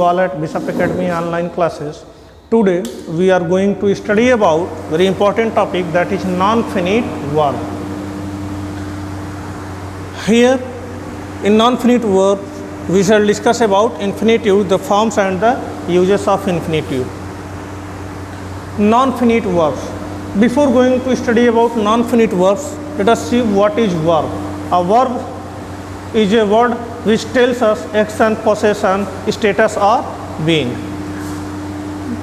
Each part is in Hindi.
you all at Bishop Academy online classes. Today we are going to study about very important topic, that is non-finite verb. Here in non-finite verb we shall discuss about infinitive, the forms and the uses of infinitive. Non-finite verbs. Before going to study about non-finite verbs, let us see what is verb. A verb is a word which tells us action, possession, status or being.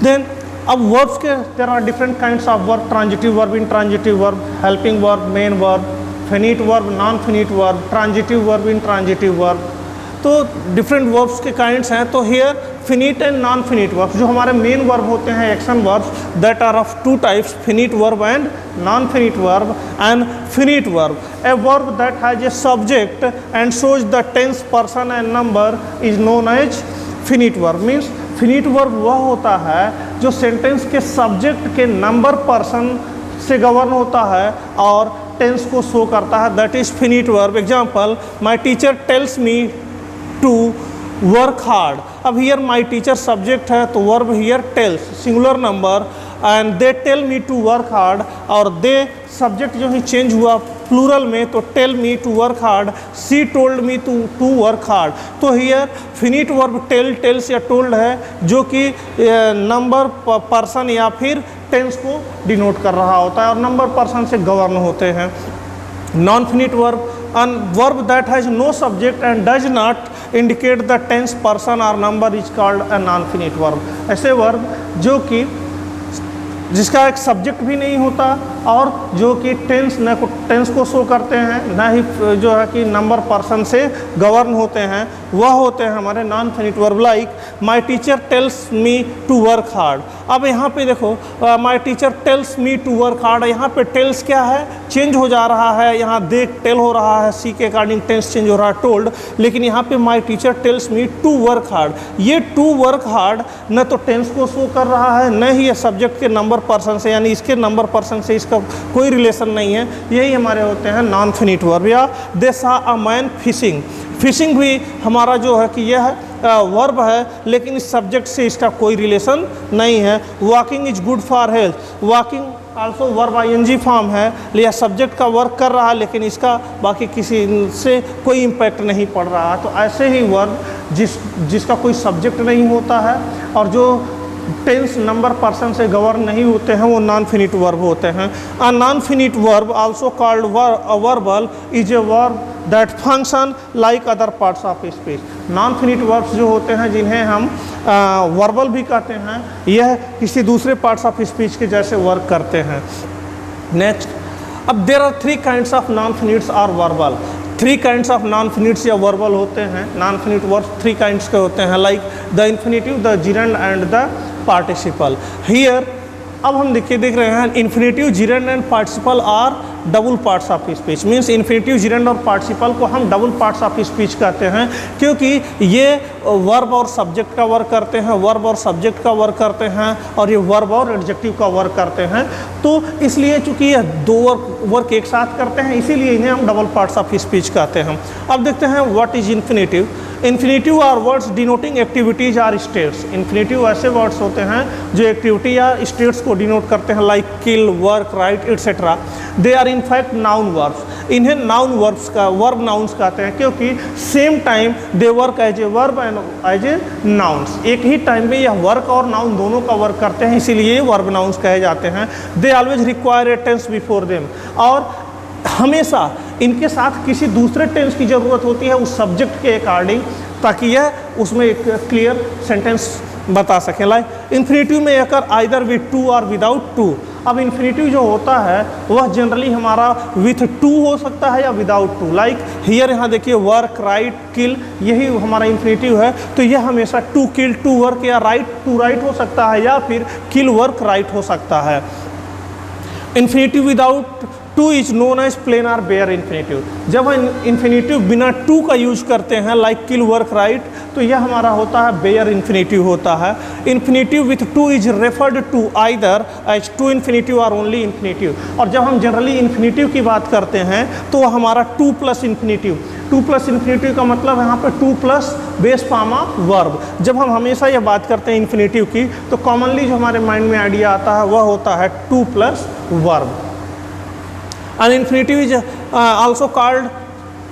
Then अब verbs के there are different kinds of verb: transitive verb, intransitive verb, helping verb, main verb, finite verb, non-finite verb, transitive verb, intransitive verb. तो डिफरेंट वर्ब्स के काइंड्स हैं. तो here finite and non finite verbs, जो हमारे मेन वर्ब होते हैं action verbs, that are of two types, finite verb and non finite verb. And finite verb, a verb that has a subject and shows the tense, person and number is known as finite verb. Means finite verb वह होता है जो सेंटेंस के सब्जेक्ट के नंबर, पर्सन से गवर्न होता है और टेंस को शो करता है, that is finite verb. Example, my teacher tells me to work hard. अब हियर माई टीचर सब्जेक्ट है तो verb here tells, singular number, and they tell me to work hard, और दे सब्जेक्ट जो ही चेंज हुआ प्लूरल में तो tell me to work hard, she told me to work hard. तो here finite verb tell, tells या टोल्ड है, जो कि नंबर, पर्सन या फिर टेंस को डिनोट कर रहा होता है और नंबर, पर्सन से गवर्न होते हैं. Non finite verb, and verb that has no subject and does not indicate the tense, person or number is called a non-finite verb. ऐसे वर्ब जो कि जिसका एक सब्जेक्ट भी नहीं होता और जो कि टेंस को शो करते हैं, ना ही जो है कि नंबर, पर्सन से गवर्न होते हैं, वह होते हैं हमारे non finite verb. Like my teacher tells me to work hard. अब यहाँ पे देखो, my teacher tells me to work hard, यहाँ पे टेल्स क्या है, चेंज हो जा रहा है. यहाँ देख टेल हो रहा है, सी के अकॉर्डिंग टेंस चेंज हो रहा है, टोल्ड. लेकिन यहाँ पे my teacher tells me to work hard, ये टू वर्क हार्ड न तो टेंस को शो कर रहा है, न ही ये सब्जेक्ट के नंबर, पर्सन से, यानी इसके नंबर, पर्सन से इसका कोई रिलेशन नहीं है. यही हमारे होते हैं नॉन फिनिट वर्ब. या दे सा अ मैन फिशिंग. फिशिंग भी हमारा जो है कि यह वर्ब है, लेकिन इस सब्जेक्ट से इसका कोई रिलेशन नहीं है. Walking is good for health. Walking also verb ING form है, यह सब्जेक्ट का वर्क कर रहा है, लेकिन इसका बाकी किसी से कोई इम्पैक्ट नहीं पड़ रहा. तो ऐसे ही वर्ब जिसका कोई सब्जेक्ट नहीं होता है और जो टेंस, नंबर, पर्सन से गवर्न नहीं होते हैं, वो नॉन फिनिट वर्ब होते हैं. A non finite verb also called verbal is a verb that function like other parts of speech. Non finite verbs जो होते हैं, जिन्हें हम वर्बल भी कहते हैं, यह किसी दूसरे पार्ट्स ऑफ स्पीच के जैसे वर्क करते हैं. नेक्स्ट, अब there are three kinds of non finites और verbal. Three kinds of non finites या वर्बल होते हैं. Non finite verbs three kinds के होते हैं, like the infinitive, the gerund and the participle. Here अब हम देख रहे हैं infinitive, gerund and participle are double parts of speech. Means infinitive, gerund और पार्टिसिपल को हम डबल पार्ट्स ऑफ स्पीच कहते हैं, क्योंकि ये वर्ब और सब्जेक्ट का वर्क करते हैं, वर्ब और सब्जेक्ट का वर्क करते हैं, और ये वर्ब और एडजेक्टिव का वर्क करते हैं. तो इसलिए चूंकि ये दो वर्क एक साथ करते हैं, इसीलिए इन्हें हम डबल पार्ट्स ऑफ स्पीच कहते हैं. अब देखते हैं what is infinitive. Infinitive are words denoting activities or states. Infinitive ऐसे वर्ड्स होते हैं जो एक्टिविटी या स्टेट्स को डिनोट करते हैं, like kill, work, write, etcetera. They are in fact noun verbs. इन्हें नाउन वर्ब्स का वर्ब नाउन्स कहते हैं, क्योंकि same time they work as a verb and as a nouns. एक ही टाइम में यह वर्क और नाउन दोनों का वर्क करते हैं, इसीलिए वर्ब नाउन्स कहे जाते हैं. They always require a tense before them. और हमेशा इनके साथ किसी दूसरे टेंस की ज़रूरत होती है उस सब्जेक्ट के अकॉर्डिंग, ताकि यह उसमें एक क्लियर सेंटेंस बता सकें. लाइक इन्फिनेटिव में अकर आइदर विथ टू और विदाउट टू. अब इन्फिनेटिव जो होता है वह जनरली हमारा विथ टू हो सकता है या विदाउट टू. लाइक हियर यहाँ देखिए वर्क, राइट, किल, यही हमारा इन्फिनेटिव है. तो यह हमेशा टू किल, टू वर्क या राइट, टू राइट हो सकता है, या फिर किल, वर्क, राइट हो सकता है. Infinitive without to is known as plain or bare infinitive. जब हम इन्फिनेटिव बिना टू का यूज करते हैं, लाइक किल, वर्क, राइट, तो यह हमारा होता है बेयर इन्फिनेटिव होता है. Infinitive with to is referred to either as to infinitive और ओनली इन्फिनेटिव. और जब हम जनरली इन्फिनेटिव की बात करते हैं तो वह हमारा two plus infinitive, two plus infinitive का मतलब यहाँ पे to plus base form of verb. जब हम हमेशा ये बात करते हैं इन्फिनेटिव की तो कॉमनली जो हमारे माइंड में आइडिया आता है वह होता है to plus verb. And infinitive is also called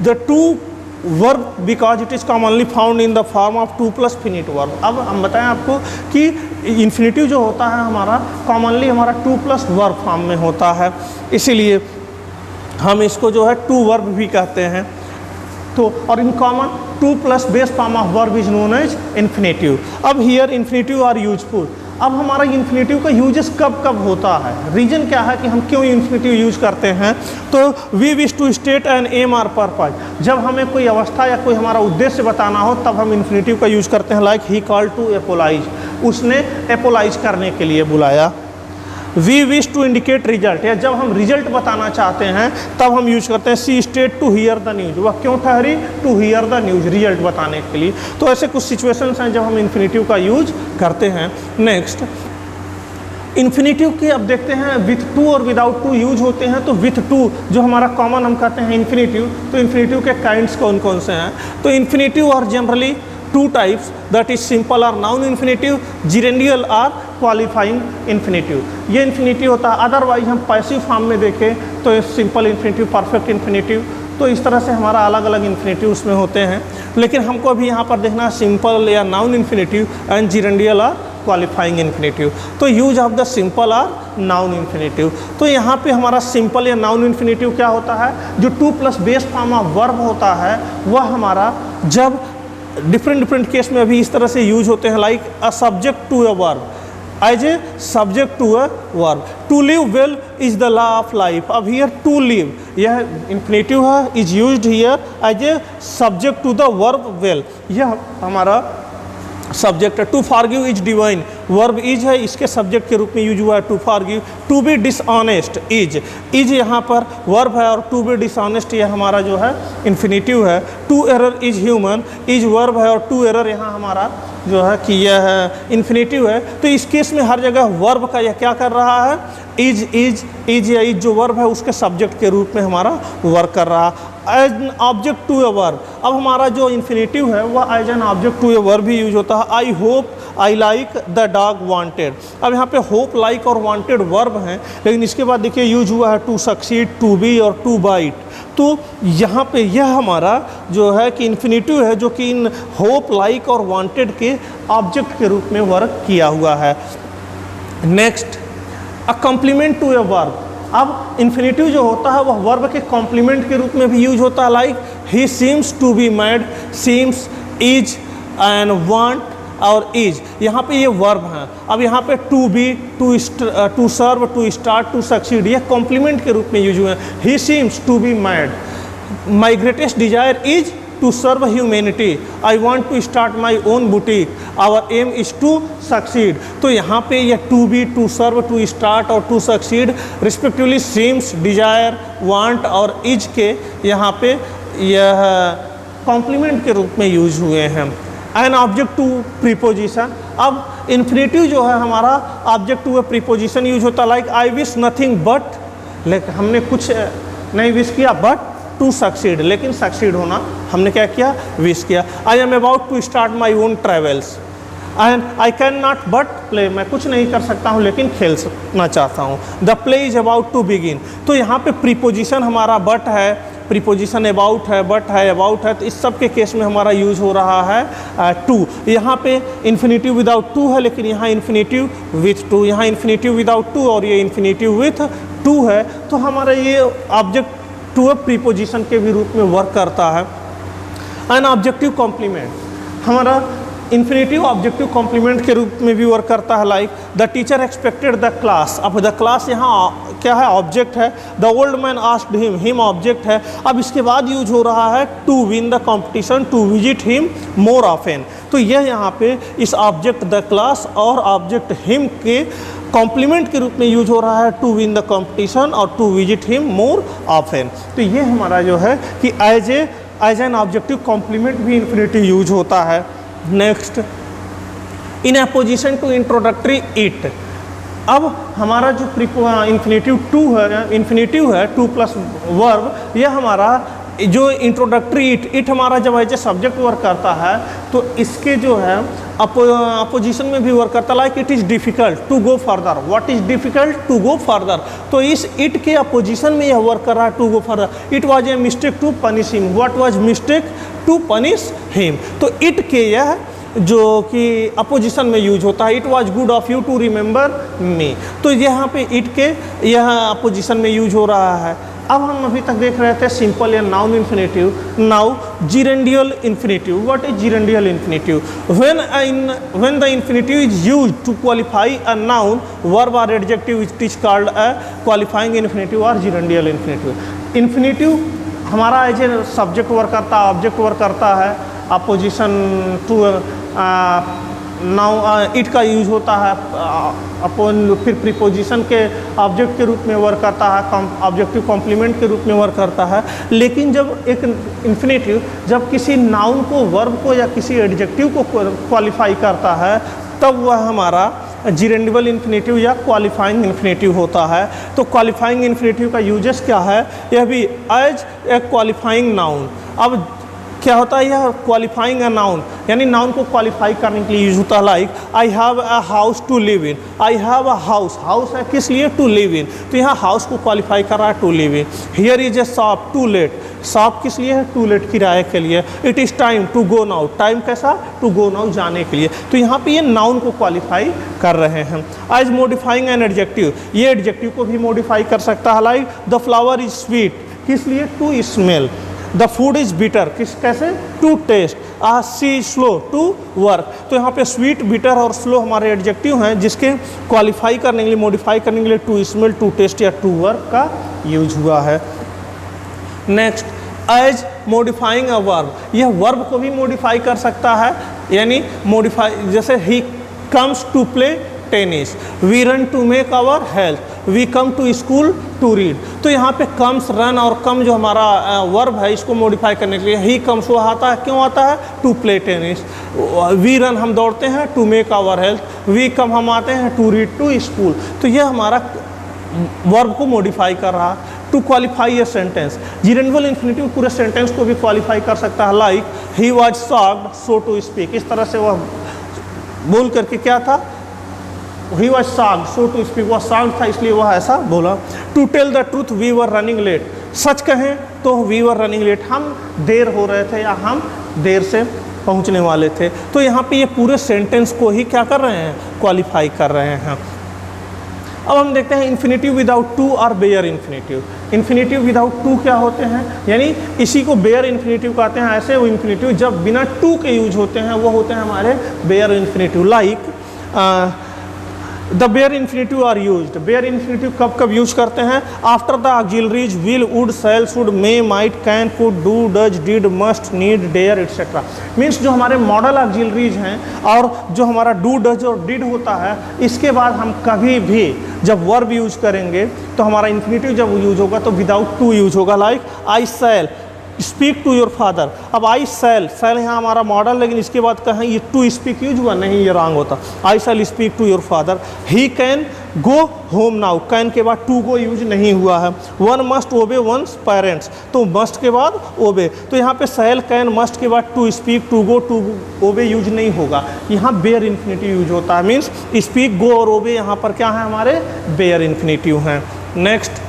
the two verb because it is commonly found in the form of two plus finite verb. अब हम बताएं आपको कि इन्फिनेटिव जो होता है हमारा कॉमनली हमारा टू प्लस वर्ब फॉर्म में होता है, इसीलिए हम इसको जो है टू वर्ब भी कहते हैं। तो और in common to plus base form of verb is known as infinitive. अब हियर इन्फिनेटिव आर यूजफुल। अब हमारा इन्फिनेटिव का यूजेस कब कब होता है, रीजन क्या है कि हम क्यों इन्फिनेटिव यूज करते हैं। तो we wish to state an aim or purpose, जब हमें कोई अवस्था या कोई हमारा उद्देश्य बताना हो तब हम इन्फिनेटिव का यूज करते हैं। Like he call to apologize, उसने एपोलाइज करने के लिए बुलाया। We wish to indicate result, या जब हम रिजल्ट बताना चाहते हैं तब हम यूज करते हैं see state to hear the news, वह क्यों ठहरी, to hear the news, result बताने के लिए। तो ऐसे कुछ सिचुएशंस हैं जब हम इन्फिनेटिव का यूज करते हैं। नेक्स्ट इन्फिनेटिव के अब देखते हैं विथ टू और विदाउट टू यूज होते हैं। तो विथ टू जो हमारा कॉमन हम कहते हैं इन्फिनेटिव, तो इन्फिनेटिव के काइंड्स कौन कौन से हैं। तो infinitive are generally two types, that is simple और नाउन इन्फिनेटिव, जिरेंडियल और क्वालिफाइंग इन्फिनेटिव। ये इन्फिनेटिव होता है। अदरवाइज हम पैसिव फॉर्म में देखें तो सिंपल इन्फिनेटिव, परफेक्ट इन्फिनेटिव, तो इस तरह से हमारा अलग अलग इन्फिनेटिव उसमें होते हैं। लेकिन हमको अभी यहाँ पर देखना सिंपल या नाउन इन्फिनेटिव एंड जिरेंडियल और क्वालिफाइंग इन्फिनेटिव। तो यूज ऑफ द सिंपल और नाउन इन्फिनेटिव, तो यहाँ पे हमारा सिंपल या नाउन इन्फिनेटिव क्या होता है, जो to plus base form of verb होता है वह हमारा जब डिफरेंट केस में अभी इस तरह से यूज होते हैं। Like a subject to a verb, as a subject to a verb. To live well is the law of life. अब हियर टू लिव यह इन्फिनेटिव है, is used here as a subject to the verb well, यह हमारा सब्जेक्ट है। To forgive is divine, verb is है, इसके सब्जेक्ट के रूप में यूज हुआ है to forgive. To be dishonest is यहाँ पर वर्ब है और टू बी डिसऑनेस्ट यह हमारा जो है इन्फिनेटिव है। To err is human is verb है और टू एरर यहाँ हमारा जो है कि यह है इन्फिनेटिव है। तो इस केस में हर जगह वर्ब का यह क्या कर रहा है, इज या इज जो वर्ब है उसके सब्जेक्ट के रूप में हमारा वर्क कर रहा है। As an object to a verb, अब हमारा जो इन्फिनेटिव है वह as an object to a verb भी यूज होता है। I hope I like the dog wanted, अब यहाँ पे होप, लाइक और वांटेड वर्ब हैं, लेकिन इसके बाद देखिए यूज हुआ है टू सक्सीड, टू बी और टू बाइट। तो यहाँ पे यह हमारा जो है कि इन्फिनेटिव है जो कि इन होप, लाइक और वांटेड के ऑब्जेक्ट के रूप में वर्क किया हुआ है। Next a complement to a verb, अब इन्फिनेटिव जो होता है वह वर्ब के कॉम्प्लीमेंट के रूप में भी यूज होता है। Like he seems to be mad, seems, is and want और इज, यहाँ पे ये वर्ब हैं। अब यहाँ पे to be, to serve, to start, to succeed, ये कॉम्प्लीमेंट के रूप में यूज हुए हैं। He seems to be mad, my greatest desire is to serve humanity, I want to start my own boutique, our aim is to succeed. तो यहाँ पे यह टू be, to serve, to start और to succeed respectively seems, desire, want और इज के यहाँ पे यह कॉम्प्लीमेंट के रूप में यूज हुए हैं। एन ऑब्जेक्ट टू प्रीपोजिशन, अब इन्फिनेटिव जो है हमारा ऑब्जेक्ट टू प्रीपोजिशन यूज होता है। Like I wish nothing but, लेकिन हमने कुछ नहीं विश किया बट टू सक्सीड, लेकिन सक्सीड होना हमने क्या किया, विश किया। I am about to start my own travels and I can not but play, मैं कुछ नहीं कर सकता हूँ लेकिन खेलना चाहता हूँ। The play is about to begin, तो यहाँ पे प्रीपोजिशन हमारा बट है, प्रीपोजिशन अबाउट है, बट है, अबाउट है, तो इस सब के केस में हमारा यूज हो रहा है टू। यहाँ पे इन्फिनेटिव विदाउट टू है, लेकिन यहाँ इन्फिनेटिव विथ टू, यहाँ इन्फिनेटिव विदाउट टू और ये इन्फिनेटिव विथ टू है। तो हमारा ये ऑब्जेक्ट टू प्रीपोजिशन के भी रूप में वर्क करता है। एन ऑब्जेक्टिव कॉम्प्लीमेंट, हमारा इन्फिनेटिव ऑब्जेक्टिव कॉम्प्लीमेंट के रूप में भी वर्क करता है। Like the teacher expected the class, अब द क्लास यहाँ क्या है, ऑब्जेक्ट है। The old man asked him object है। अब इसके बाद यूज हो रहा है to win the competition, to visit him more often, तो यह यहाँ पे इस ऑब्जेक्ट द क्लास और ऑब्जेक्ट हिम के कॉम्प्लीमेंट के रूप में यूज हो रहा है टू विन द कॉम्पिटिशन और to visit him more often. तो ये हमारा जो है कि एज एन ऑब्जेक्टिव कॉम्प्लीमेंट भी इन्फिनेटिव यूज होता है। Next in apposition to introductory it, अब हमारा जो इन्फिनेटिव टू है, इन्फिनेटिव है टू प्लस वर्ब, यह हमारा जो इंट्रोडक्टरी इट हमारा जब एज ए सब्जेक्ट वर्क करता है तो इसके जो है अपोजिशन में भी वर्क करता है, like it is difficult to go further. What is difficult to go further, तो इस इट के अपोजिशन में यह वर्क कर रहा है to go further. It was a mistake to punish him, what was mistake to punish him, तो इट के यह जो कि अपोजिशन में यूज होता है, it was good of you to remember me, तो यहाँ पे इट के यह अपोजिशन में यूज हो रहा है। अब हम अभी तक देख रहे थे सिंपल या noun infinitive. Now gerundial infinitive, what is gerundial infinitive? When the infinitive is used to qualify a noun, verb और adjective, it is called a qualifying infinitive और जिरेंडियल इन्फिनेटिव। इन्फिनेटिव हमारा एज ए सब्जेक्ट वर्क करता है, ऑब्जेक्ट वर्क करता है, अपोजिशन टू नाउ इट का यूज होता है अपन, फिर प्रीपोजिशन के ऑब्जेक्ट के रूप में वर्क करता है, ऑब्जेक्टिव कॉम्प्लीमेंट के रूप में वर्क करता है। लेकिन जब एक इन्फिनेटिव जब किसी नाउन को, वर्ब को या किसी एडजेक्टिव को क्वालिफाई करता है तब वह हमारा जिरेंडिबल इन्फिनेटिव या क्वालिफाइंग इन्फिनेटिव होता है। तो क्वालिफाइंग इन्फिनेटिव का यूजेस क्या है? यह भी एज ए क्वालिफाइंग नाउन। अब क्या होता है यह क्वालिफाइंग अ नाउन, यानी नाउन को क्वालिफाई करने के लिए यूज होता है। Like I have a house to live in, I have a house, house है किस लिए? टू लिव इन, तो यहाँ हाउस को क्वालिफाई कर रहा है to live in. Here is a shop to let, shop किस लिए है? टू लेट, किराए के लिए। It is time to go now, time कैसा? टू गो नाउ, जाने के लिए। तो यहाँ पे ये नाउन को क्वालिफाई कर रहे हैं। एज मॉडिफाइंग एन एडजेक्टिव, ये एडजेक्टिव को भी मॉडिफाई कर सकता है। Like the flower is sweet, किस लिए? To smell. The food is bitter, किस कैसे? To taste. She is slow, to work. तो यहाँ पे स्वीट, बिटर और स्लो हमारे एडजेक्टिव हैं जिसके क्वालिफाई करने के लिए, मॉडिफाई करने के लिए टू स्मेल, टू टेस्ट या टू वर्क का यूज हुआ है। Next, as modifying a verb, यह वर्ब को भी मॉडिफाई कर सकता है, यानी मॉडिफाई, जैसे ही comes to play tennis, we run to make our health, we come to school to read. तो यहाँ पे कम्स, रन और कम जो हमारा वर्ब है इसको मॉडिफाई करने के लिए ही कम्स वो आता है, क्यों आता है? To play tennis. We run हम दौड़ते हैं, to make our health. We come हम आते हैं, टू रीड टू स्कूल। तो यह हमारा वर्ब को मॉडिफाई कर रहा है। To qualify a sentence, gerundial infinitive पूरे सेंटेंस को भी क्वालिफाई कर सकता है। Like he was shocked so to speak, इस तरह से वह बोल करके क्या था? He was shocked so to speak, वह शॉक्ड था इसलिए वह ऐसा बोला। To tell the truth we were running late, सच कहें तो वी वर रनिंग लेट, हम देर हो रहे थे या हम देर से पहुंचने वाले थे। तो यहाँ पे ये पूरे सेंटेंस को ही क्या कर रहे हैं? क्वालिफाई कर रहे हैं। अब हम देखते हैं इन्फिनेटिव विदाउट टू और bare infinitive. Infinitive without to क्या होते हैं? यानी इसी को बेयर इन्फिनेटिव कहते हैं। ऐसे वो इन्फिनेटिव जब बिना टू के यूज होते हैं वो होते हैं हमारे bare infinitive. Like the bare infinitive are used, bare infinitive कब कब यूज करते हैं? After the auxiliaries will, would, shall, should, may, might, can, could, do, does, did, must, need, dare etcetera. Means जो हमारे मॉडल ऑक्सिलरीज हैं और जो हमारा डू, डज और डिड होता है, इसके बाद हम कभी भी जब वर्ब यूज करेंगे तो हमारा इन्फिनेटिव जब यूज होगा तो विदाउट टू यूज होगा। Like I shall speak to your father, अब आई शैल, शैल यहाँ हमारा मॉडल, लेकिन इसके बाद कहें ये टू स्पीक यूज हुआ? नहीं, ये रॉन्ग होता। I shall speak to your father. He can go home now, can के बाद टू गो यूज नहीं हुआ है। One must obey one's parents, तो मस्ट के बाद ओबे, तो यहाँ पे शैल, कैन, मस्ट के बाद to speak, to go, to obey use नहीं होगा। यहाँ बेयर इन्फिनेटिव यूज होता है। मीन्स स्पीक, गो और ओबे यहाँ पर क्या है? हमारे बेयर इन्फिनेटिव हैं। नेक्स्ट,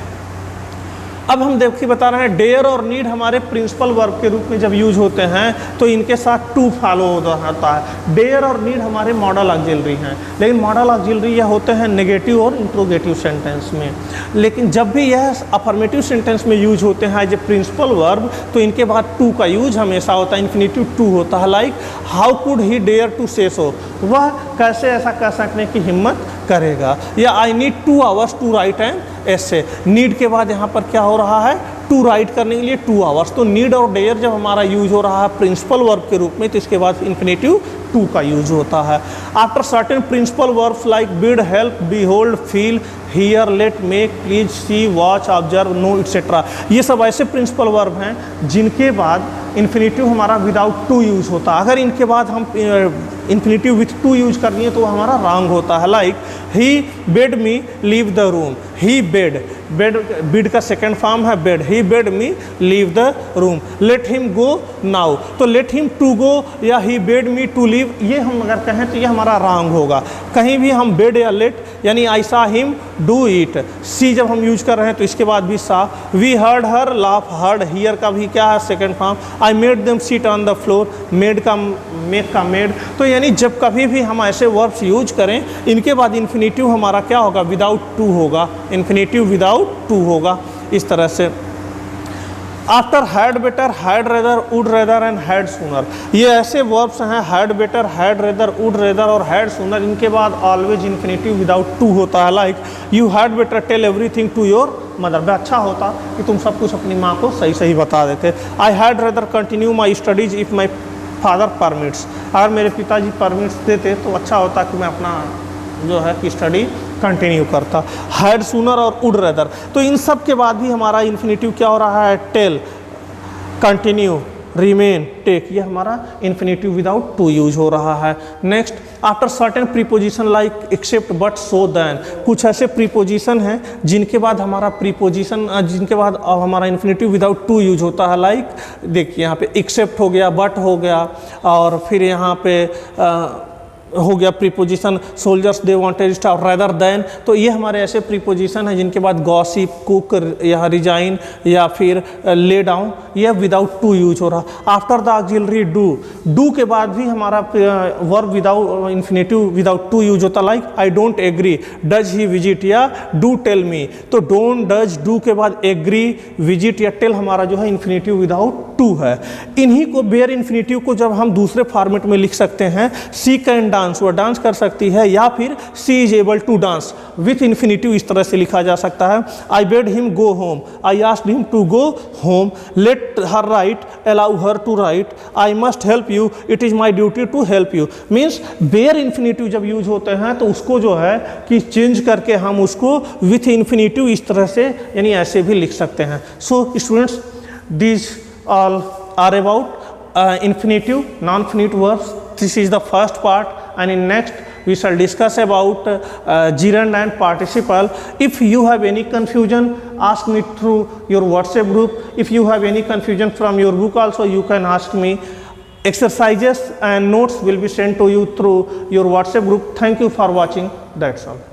अब हम देखिए बता रहे हैं डेयर और नीड हमारे प्रिंसिपल वर्ब के रूप में जब यूज होते हैं तो इनके साथ टू फॉलो होता है। डेयर और नीड हमारे मॉडल ऑक्सिलरी हैं, लेकिन मॉडल ऑक्सिलरी यह होते हैं नेगेटिव और इंट्रोगेटिव सेंटेंस में। लेकिन जब भी यह अफर्मेटिव सेंटेंस में यूज होते हैं एज ए प्रिंसिपल वर्ब तो इनके बाद टू का यूज हमेशा होता है, इन्फिनेटिव टू होता है। Like how could he dare to say so, वह कैसे ऐसा कह सकने की हिम्मत करेगा। या I need 2 hours to write an essay, need के बाद यहाँ पर क्या हो रहा है? टू राइट करने के लिए 2 आवर्स। तो नीड और डेयर जब हमारा यूज हो रहा है प्रिंसिपल वर्ब के रूप में तो इसके बाद इन्फिनेटिव टू का यूज होता है। After certain principal verbs like bid, help, behold, feel, hear, let, make, please, see, watch, observe, know etcetera, ये सब ऐसे प्रिंसिपल वर्ब हैं जिनके बाद इन्फिनेटिव हमारा विदाउट टू यूज होता है। अगर इनके बाद हम इन्फिनेटिव विथ टू यूज करनी है तो हमारा रॉन्ग होता है। Like he bed me leave the room, he bed का सेकेंड फॉर्म है bed, he bed me leave the room, let him go now, तो लेट हिम टू गो या ही बेड मी टू लीव, ये हम अगर कहें तो ये हमारा रॉन्ग होगा। कहीं भी हम बेड या लेट यानी आई सा हिम डू इट, सी जब हम यूज कर रहे हैं तो इसके बाद भी सा। We heard her laugh, heard hear का भी क्या है second form. I made them sit on the floor, made का मेक का मेड। तो यानी जब कभी भी हम ऐसे वर्ब्स यूज करें इनके बाद इन्फिनेटिव हमारा क्या होगा, विदाउट टू होगा, इन्फिनेटिव विदाउट टू होगा, इस तरह से। After had better, had rather, would rather and had sooner, ये ऐसे वर्ब्स हैं had better, had rather, would rather और हैड सूनर, इनके बाद ऑलवेज इन्फिनेटिव विदाउट टू होता है। Like you had better tell everything to your mother, वह अच्छा होता कि तुम सब कुछ अपनी माँ को सही सही बता देते। I had rather continue my studies if my father permits, अगर मेरे पिताजी परमिट्स देते तो अच्छा होता कि मैं अपना जो है कि स्टडी कंटिन्यू करता। हैड सूनर और वुड रेदर, तो इन सब के बाद भी हमारा इन्फिनेटिव क्या हो रहा है, टेल, कंटिन्यू, रिमेन, टेक, ये हमारा इन्फिनेटिव विदाउट टू यूज हो रहा है। Next, after certain preposition like except but so than, कुछ ऐसे प्रीपोजिशन हैं जिनके बाद हमारा प्रीपोजिशन जिनके बाद हमारा इन्फिनेटिव विदाउट टू यूज होता है। लाइक देखिए यहाँ पे एक्सेप्ट हो गया, बट हो गया, और फिर यहाँ पे हो गया preposition soldiers they wanted staff rather than, तो ये हमारे ऐसे प्रीपोजिशन हैं जिनके बाद गॉसिप, कुक या रिजाइन या फिर ले डाउन, ये विदाउट टू यूज हो रहा। After the auxiliary do, do के बाद भी हमारा verb without infinitive without to use होता। Like I don't agree, does he visit या डू टेल मी, तो डोंट, डज, डू के बाद एग्री, विजिट या टेल हमारा जो है इन्फिनेटिव विदाउट टू है। इन्हीं को बेयर इन्फिनेटिव को जब हम दूसरे फॉर्मेट में लिख सकते हैं, सी कैन डांस, वो डांस कर सकती है, या फिर she is able to dance with infinitive इस तरह से लिखा जा सकता है। I bade him go home, I asked him to go home, let her write, allow her to write, I must help you, it is my duty to help you. Means bare infinitive जब यूज होते हैं तो उसको जो है कि चेंज करके हम उसको विथ इन्फिनेटिव इस तरह से यानी ऐसे भी लिख सकते हैं। So students, these all are about infinitive, non-infinitive verbs. This is the first part, and in next we shall discuss about gerund and participle. If you have any confusion, ask me through your WhatsApp group. If you have any confusion from your book also, you can ask me. Exercises and notes will be sent to you through your WhatsApp group. Thank you for watching. That's all.